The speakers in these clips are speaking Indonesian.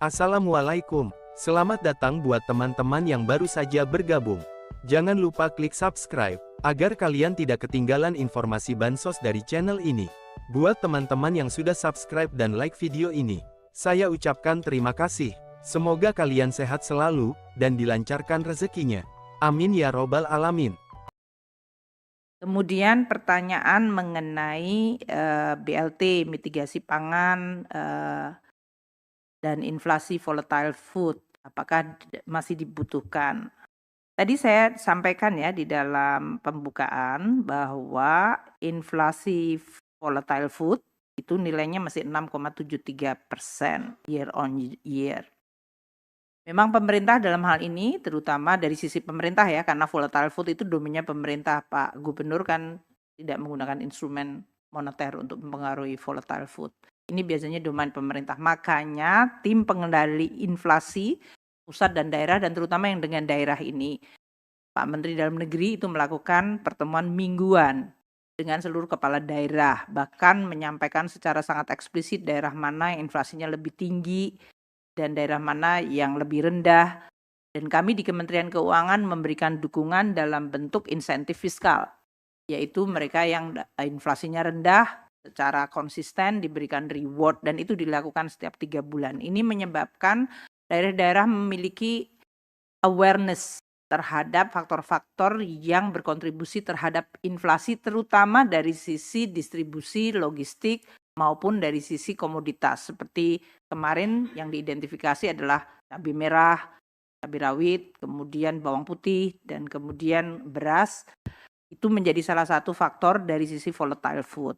Assalamualaikum, selamat datang buat teman-teman yang baru saja bergabung. Jangan lupa klik subscribe, agar kalian tidak ketinggalan informasi bansos dari channel ini. Buat teman-teman yang sudah subscribe dan like video ini, saya ucapkan terima kasih. Semoga kalian sehat selalu, dan dilancarkan rezekinya. Amin ya robbal alamin. Kemudian pertanyaan mengenai BLT, mitigasi pangan, dan inflasi volatile food, apakah masih dibutuhkan? Tadi saya sampaikan ya di dalam pembukaan bahwa inflasi volatile food itu nilainya masih 6,73% year on year. Memang pemerintah dalam hal ini, terutama dari sisi pemerintah ya, karena volatile food itu domainnya pemerintah, Pak Gubernur kan tidak menggunakan instrumen moneter untuk mempengaruhi volatile food. Ini biasanya domain pemerintah. Makanya tim pengendali inflasi pusat dan daerah, dan terutama yang dengan daerah ini, Pak Menteri Dalam Negeri itu melakukan pertemuan mingguan dengan seluruh kepala daerah, bahkan menyampaikan secara sangat eksplisit daerah mana yang inflasinya lebih tinggi dan daerah mana yang lebih rendah. Dan kami di Kementerian Keuangan memberikan dukungan dalam bentuk insentif fiskal, yaitu mereka yang inflasinya rendah secara konsisten diberikan reward, dan itu dilakukan setiap 3 bulan. Ini menyebabkan daerah-daerah memiliki awareness terhadap faktor-faktor yang berkontribusi terhadap inflasi, terutama dari sisi distribusi logistik maupun dari sisi komoditas. Seperti kemarin yang diidentifikasi adalah cabai merah, cabai rawit, kemudian bawang putih, dan kemudian beras. Itu menjadi salah satu faktor dari sisi volatile food.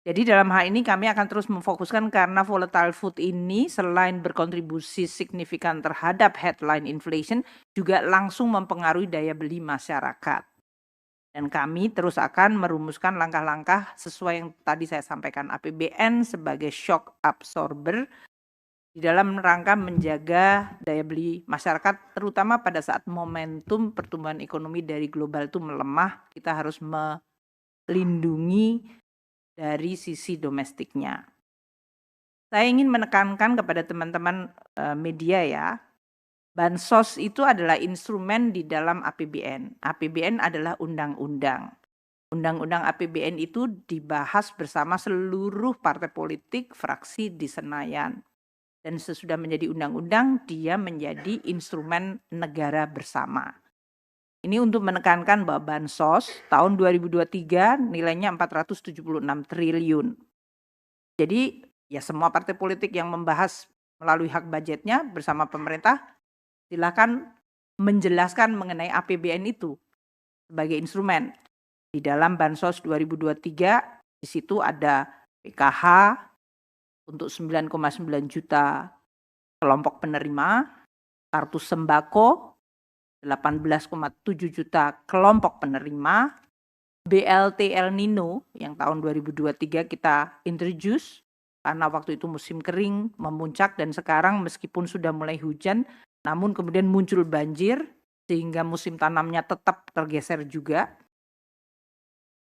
Jadi dalam hal ini kami akan terus memfokuskan, karena volatile food ini selain berkontribusi signifikan terhadap headline inflation, juga langsung mempengaruhi daya beli masyarakat. Dan kami terus akan merumuskan langkah-langkah sesuai yang tadi saya sampaikan, APBN sebagai shock absorber di dalam rangka menjaga daya beli masyarakat, terutama pada saat momentum pertumbuhan ekonomi dari global itu melemah. Kita harus melindungi dari sisi domestiknya. Saya ingin menekankan kepada teman-teman media ya, bansos itu adalah instrumen di dalam APBN. APBN adalah undang-undang. Undang-undang APBN itu dibahas bersama seluruh partai politik, fraksi di Senayan. Dan sesudah menjadi undang-undang, dia menjadi instrumen negara bersama. Ini untuk menekankan bahwa bansos tahun 2023 nilainya 476 triliun. Jadi ya semua partai politik yang membahas melalui hak budgetnya bersama pemerintah, silakan menjelaskan mengenai APBN itu sebagai instrumen. Di dalam bansos 2023, di situ ada PKH untuk 9,9 juta kelompok penerima, kartu sembako 18,7 juta kelompok penerima, BLT El Nino yang tahun 2023 kita introduce karena waktu itu musim kering memuncak, dan sekarang meskipun sudah mulai hujan namun kemudian muncul banjir sehingga musim tanamnya tetap tergeser juga.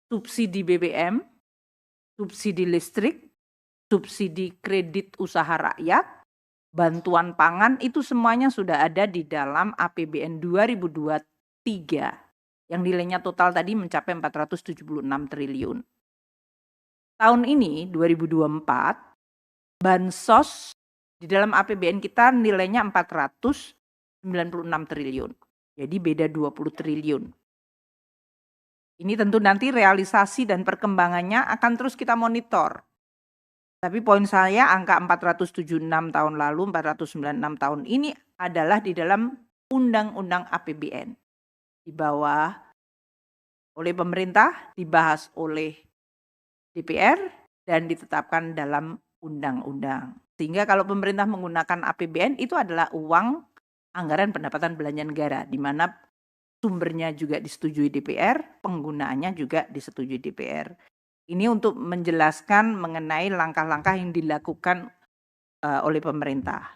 Subsidi BBM, subsidi listrik, subsidi kredit usaha rakyat, bantuan pangan, itu semuanya sudah ada di dalam APBN 2023 yang nilainya total tadi mencapai 476 triliun. Tahun ini 2024 bansos di dalam APBN kita nilainya 496 triliun. Jadi beda 20 triliun. Ini tentu nanti realisasi dan perkembangannya akan terus kita monitor. Tapi poin saya, angka 476 tahun lalu, 496 tahun ini adalah di dalam Undang-Undang APBN. Di bawah oleh pemerintah, dibahas oleh DPR, dan ditetapkan dalam undang-undang. Sehingga kalau pemerintah menggunakan APBN, itu adalah uang anggaran pendapatan belanja negara, di mana sumbernya juga disetujui DPR, penggunaannya juga disetujui DPR. Ini untuk menjelaskan mengenai langkah-langkah yang dilakukan oleh pemerintah.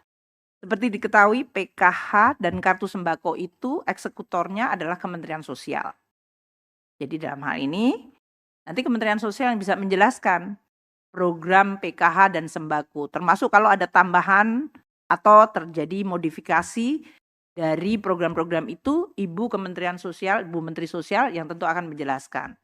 Seperti diketahui, PKH dan kartu sembako itu eksekutornya adalah Kementerian Sosial. Jadi dalam hal ini, nanti Kementerian Sosial yang bisa menjelaskan program PKH dan sembako, termasuk kalau ada tambahan atau terjadi modifikasi dari program-program itu, Ibu Kementerian Sosial, Ibu Menteri Sosial yang tentu akan menjelaskan.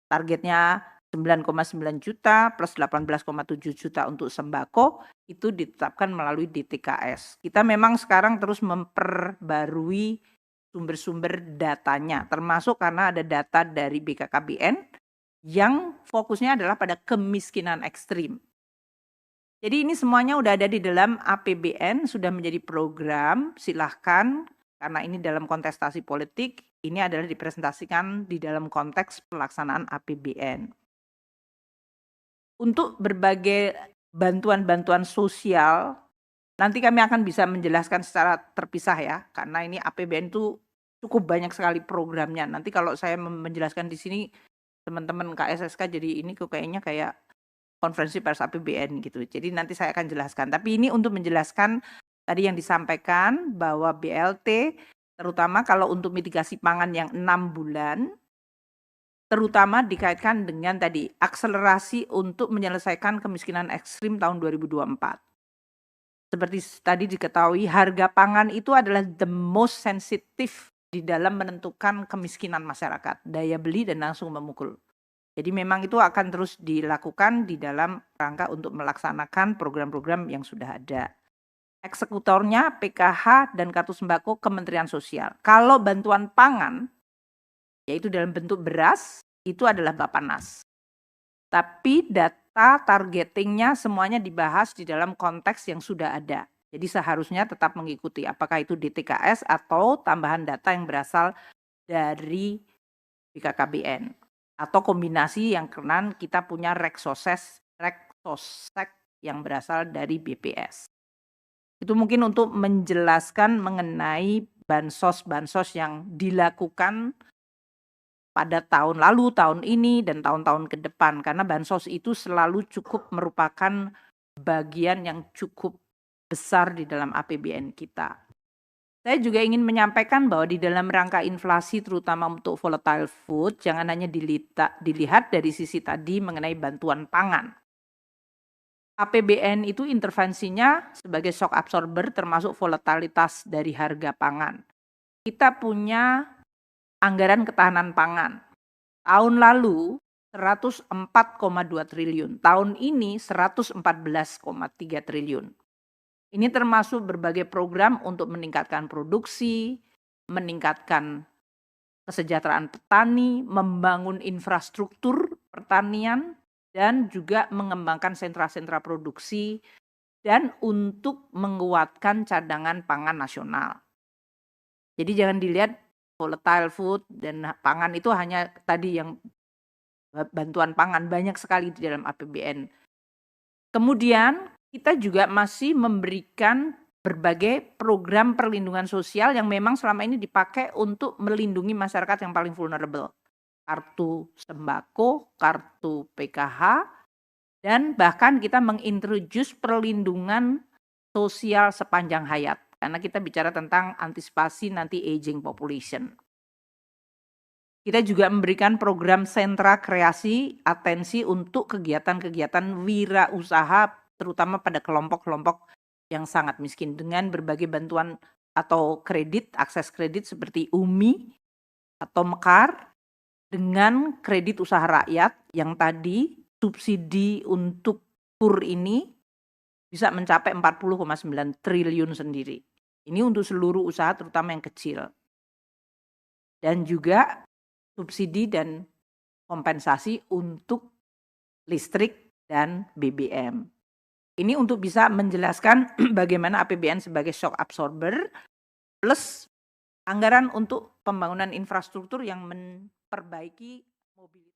Targetnya 9,9 juta plus 18,7 juta untuk sembako itu ditetapkan melalui DTKS. Kita memang sekarang terus memperbarui sumber-sumber datanya, termasuk karena ada data dari BKKBN yang fokusnya adalah pada kemiskinan ekstrim. Jadi ini semuanya udah ada di dalam APBN, sudah menjadi program, silahkan, karena ini dalam kontestasi politik, ini adalah dipresentasikan di dalam konteks pelaksanaan APBN. Untuk berbagai bantuan-bantuan sosial, nanti kami akan bisa menjelaskan secara terpisah ya, karena ini APBN itu cukup banyak sekali programnya. Nanti kalau saya menjelaskan di sini, teman-teman KSSK jadi ini kayaknya kayak konferensi pers APBN gitu. Jadi nanti saya akan jelaskan. Tapi ini untuk menjelaskan tadi yang disampaikan bahwa BLT terutama kalau untuk mitigasi pangan yang 6 bulan terutama dikaitkan dengan tadi akselerasi untuk menyelesaikan kemiskinan ekstrim tahun 2024. Seperti tadi diketahui harga pangan itu adalah the most sensitive di dalam menentukan kemiskinan masyarakat, daya beli dan langsung memukul. Jadi memang itu akan terus dilakukan di dalam rangka untuk melaksanakan program-program yang sudah ada. Eksekutornya PKH dan Kartu Sembako Kementerian Sosial. Kalau bantuan pangan, yaitu dalam bentuk beras, itu adalah Bappenas. Tapi data targetingnya semuanya dibahas di dalam konteks yang sudah ada. Jadi seharusnya tetap mengikuti apakah itu DTKS atau tambahan data yang berasal dari BKKBN. Atau kombinasi yang kenan kita punya Reksosek yang berasal dari BPS. Itu mungkin untuk menjelaskan mengenai bansos-bansos yang dilakukan pada tahun lalu, tahun ini, dan tahun-tahun ke depan. Karena bansos itu selalu cukup merupakan bagian yang cukup besar di dalam APBN kita. Saya juga ingin menyampaikan bahwa di dalam rangka inflasi terutama untuk volatile food, jangan hanya dilihat dari sisi tadi mengenai bantuan pangan. APBN itu intervensinya sebagai shock absorber termasuk volatilitas dari harga pangan. Kita punya anggaran ketahanan pangan. Tahun lalu 104,2 triliun, tahun ini 114,3 triliun. Ini termasuk berbagai program untuk meningkatkan produksi, meningkatkan kesejahteraan petani, membangun infrastruktur pertanian, dan juga mengembangkan sentra-sentra produksi, dan untuk menguatkan cadangan pangan nasional. Jadi jangan dilihat volatile food dan pangan itu hanya tadi yang bantuan pangan, banyak sekali di dalam APBN. Kemudian kita juga masih memberikan berbagai program perlindungan sosial yang memang selama ini dipakai untuk melindungi masyarakat yang paling vulnerable. Kartu sembako, kartu PKH, dan bahkan kita mengintroduce perlindungan sosial sepanjang hayat. Karena kita bicara tentang antisipasi nanti aging population. Kita juga memberikan program sentra kreasi atensi untuk kegiatan-kegiatan wirausaha terutama pada kelompok-kelompok yang sangat miskin dengan berbagai bantuan atau kredit, akses kredit seperti UMI atau Mekar dengan kredit usaha rakyat yang tadi subsidi untuk KUR ini bisa mencapai 40,9 triliun sendiri. Ini untuk seluruh usaha terutama yang kecil. Dan juga subsidi dan kompensasi untuk listrik dan BBM. Ini untuk bisa menjelaskan bagaimana APBN sebagai shock absorber plus anggaran untuk pembangunan infrastruktur yang memperbaiki mobilitas.